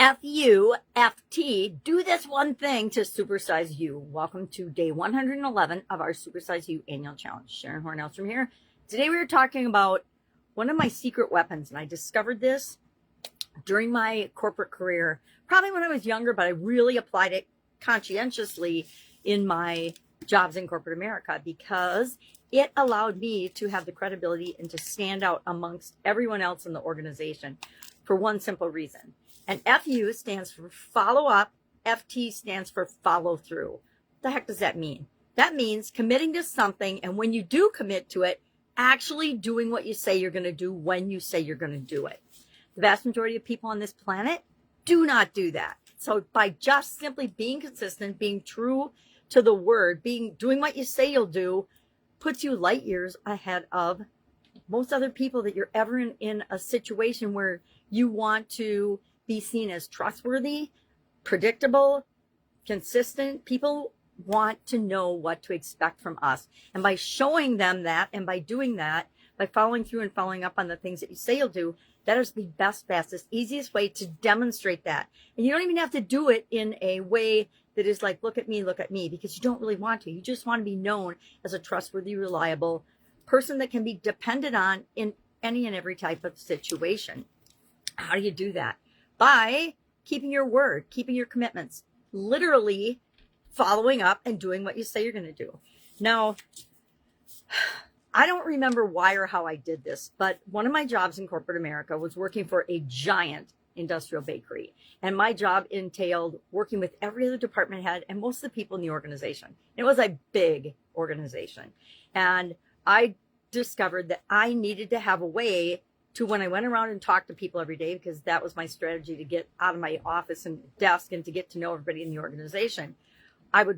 F-U-F-T, do this one thing to supersize you. Welcome to day 111 of our Supersize You annual challenge. Sharon Horne-Ellstrom here. Today we are talking about one of my secret weapons, and I discovered this during my corporate career, probably when I was younger, but I really applied it conscientiously in my jobs in corporate America because it allowed me to have the credibility and to stand out amongst everyone else in the organization for one simple reason. And FU stands for follow up. FT stands for follow through. What the heck does that mean? That means committing to something, and when you do commit to it, actually doing what you say you're going to do when you say you're going to do it. The vast majority of people on this planet do not do that. So by just simply being consistent, being true to the word, doing what you say you'll do, puts you light years ahead of most other people that you're ever in a situation where you want to be seen as trustworthy, predictable, consistent. People want to know what to expect from us. And by showing them that, and by doing that, by following through and following up on the things that you say you'll do, that is the best, fastest, easiest way to demonstrate that. And you don't even have to do it in a way that is like, look at me, because you don't really want to. You just want to be known as a trustworthy, reliable person that can be depended on in any and every type of situation. How do you do that? By keeping your word, keeping your commitments, literally following up and doing what you say you're going to do. Now, I don't remember why or how I did this, but one of my jobs in corporate America was working for a giant industrial bakery. And my job entailed working with every other department head and most of the people in the organization. It was a big organization. And I discovered that I needed to have a way to, when I went around and talked to people every day, because that was my strategy to get out of my office and desk and to get to know everybody in the organization, it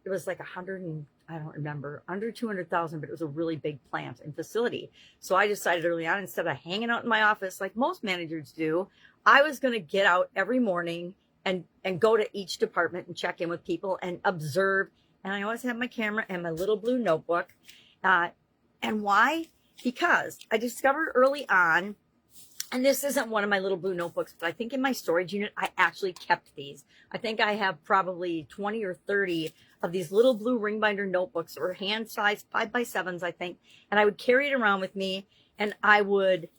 was like 100 and I don't remember, under 200,000, but it was a really big plant and facility. So I decided early on, instead of hanging out in my office like most managers do, I was going to get out every morning and go to each department and check in with people and observe. And I always had my camera and my little blue notebook. And why? Because I discovered early on, and this isn't one of my little blue notebooks, but I think in my storage unit, I actually kept these. I think I have probably 20 or 30 of these little blue ring binder notebooks, or hand-sized 5x7s, I think. And I would carry it around with me, and I would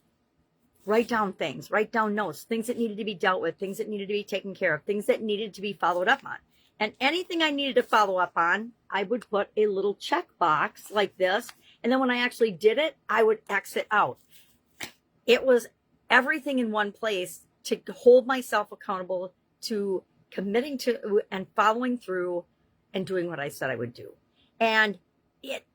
write down things, write down notes, things that needed to be dealt with, things that needed to be taken care of, things that needed to be followed up on. And anything I needed to follow up on, I would put a little check box like this. And then when I actually did it, I would exit out. It was everything in one place to hold myself accountable to committing to and following through and doing what I said I would do. And it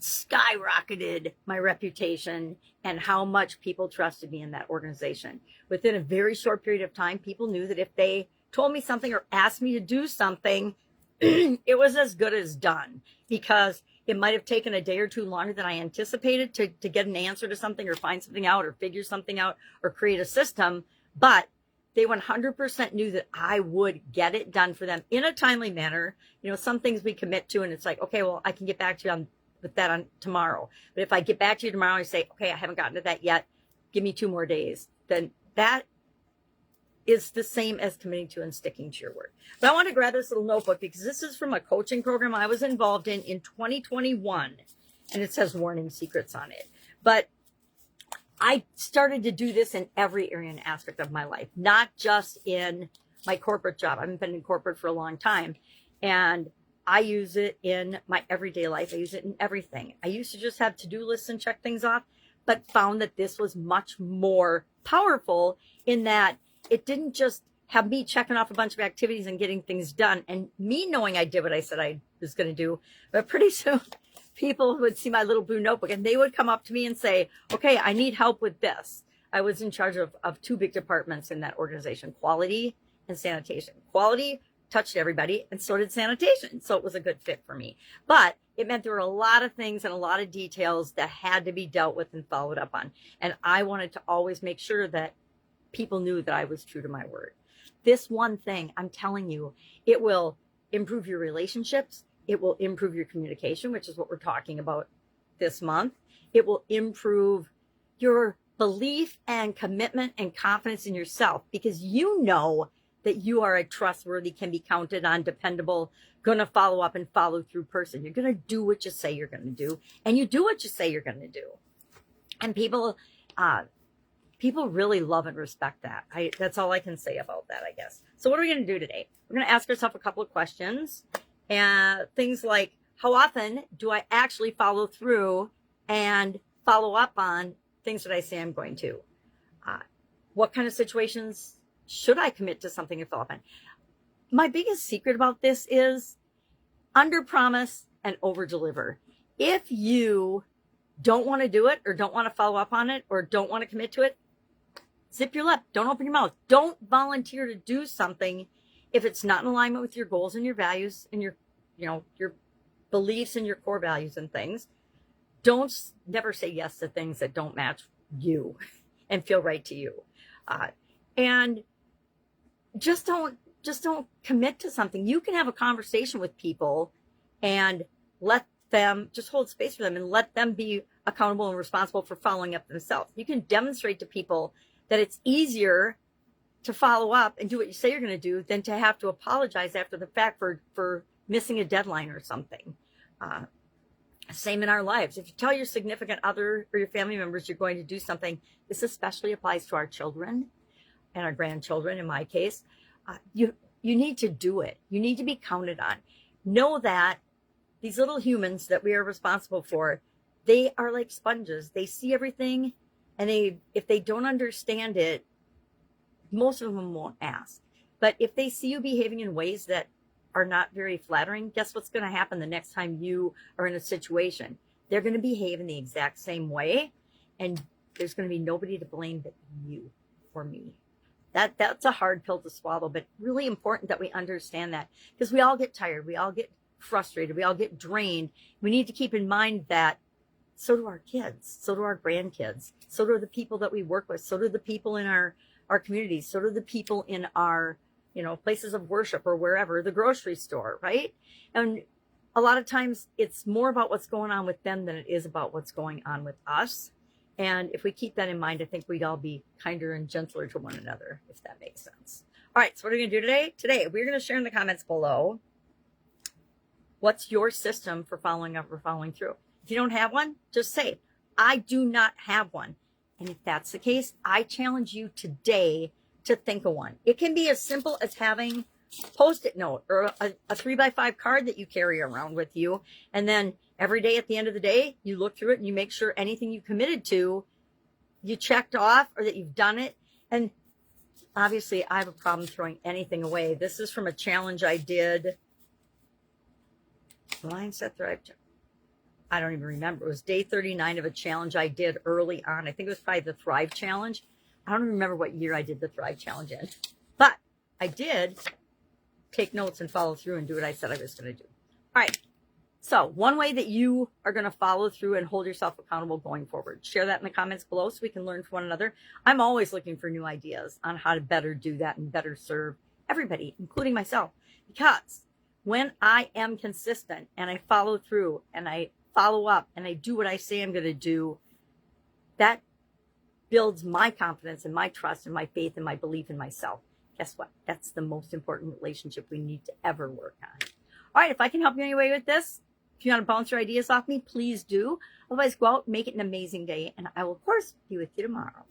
skyrocketed my reputation and how much people trusted me in that organization. Within a very short period of time, people knew that if they told me something or asked me to do something, it was as good as done, because it might have taken a day or two longer than I anticipated to get an answer to something or find something out or figure something out or create a system. But they 100% knew that I would get it done for them in a timely manner. You know, some things we commit to and it's like, okay, well, I can get back to you with that on tomorrow. But if I get back to you tomorrow, I say, okay, I haven't gotten to that yet. Give me 2 more days. Then that is the same as committing to and sticking to your word. But I want to grab this little notebook because this is from a coaching program I was involved in 2021, and it says warning secrets on it. But I started to do this in every area and aspect of my life, not just in my corporate job. I've been in corporate for a long time, and I use it in my everyday life. I use it in everything. I used to just have to-do lists and check things off, but found that this was much more powerful in that it didn't just have me checking off a bunch of activities and getting things done and me knowing I did what I said I was going to do. But pretty soon people would see my little blue notebook and they would come up to me and say, okay, I need help with this. I was in charge of 2 big departments in that organization, quality and sanitation. Quality touched everybody, and so did sanitation. So it was a good fit for me. But it meant there were a lot of things and a lot of details that had to be dealt with and followed up on. And I wanted to always make sure that people knew that I was true to my word. This one thing, I'm telling you, it will improve your relationships. It will improve your communication, which is what we're talking about this month. It will improve your belief and commitment and confidence in yourself, because you know that you are a trustworthy, can be counted on, dependable, going to follow up and follow through person. You're going to do what you say you're going to do, and you do what you say you're going to do. And people really love and respect that. That's all I can say about that, I guess. So what are we going to do today? We're going to ask ourselves a couple of questions, and things like, how often do I actually follow through and follow up on things that I say I'm going to? What kind of situations should I commit to something and follow up on? My biggest secret about this is under promise and over deliver. If you don't want to do it, or don't want to follow up on it, or don't want to commit to it, zip your lip. Don't open your mouth. Don't volunteer to do something if it's not in alignment with your goals and your values and your beliefs and your core values and things. Never say yes to things that don't match you and feel right to you. And just don't commit to something. You can have a conversation with people and let them, just hold space for them and let them be accountable and responsible for following up themselves. You can demonstrate to people that it's easier to follow up and do what you say you're going to do than to have to apologize after the fact for missing a deadline or something. Same in our lives. If you tell your significant other or your family members you're going to do something, this especially applies to our children and our grandchildren, in my case, you need to do it. You need to be counted on. Know that these little humans that we are responsible for, they are like sponges. They see everything, and if they don't understand it, most of them won't ask. But if they see you behaving in ways that are not very flattering, guess what's going to happen the next time you are in a situation? They're going to behave in the exact same way, and there's going to be nobody to blame but you or me. That's a hard pill to swallow, but really important that we understand that, because we all get tired, we all get frustrated, we all get drained. We need to keep in mind that so do our kids, so do our grandkids, so do the people that we work with, so do the people in our communities, so do the people in our places of worship or wherever, the grocery store, right? And a lot of times it's more about what's going on with them than it is about what's going on with us. And if we keep that in mind, I think we'd all be kinder and gentler to one another, if that makes sense. All right, so what are we going to do today? Today, we're going to share in the comments below, what's your system for following up or following through? If you don't have one, just say, I do not have one. And if that's the case, I challenge you today to think of one. It can be as simple as having a Post-it note or a 3x5 card that you carry around with you. And then every day at the end of the day, you look through it and you make sure anything you committed to, you checked off or that you've done it. And obviously, I have a problem throwing anything away. This is from a challenge I did. Mindset Thrive. I don't even remember. It was day 39 of a challenge I did early on. I think it was probably the Thrive Challenge. I don't remember what year I did the Thrive Challenge in, but I did take notes and follow through and do what I said I was going to do. All right. So one way that you are going to follow through and hold yourself accountable going forward, share that in the comments below so we can learn from one another. I'm always looking for new ideas on how to better do that and better serve everybody, including myself. Because when I am consistent and I follow through and I follow up and I do what I say I'm going to do, that builds my confidence and my trust and my faith and my belief in myself. Guess what? That's the most important relationship we need to ever work on. All right, if I can help you in any way with this, if you want to bounce your ideas off me, please do. Otherwise, go out, make it an amazing day, and I will, of course, be with you tomorrow.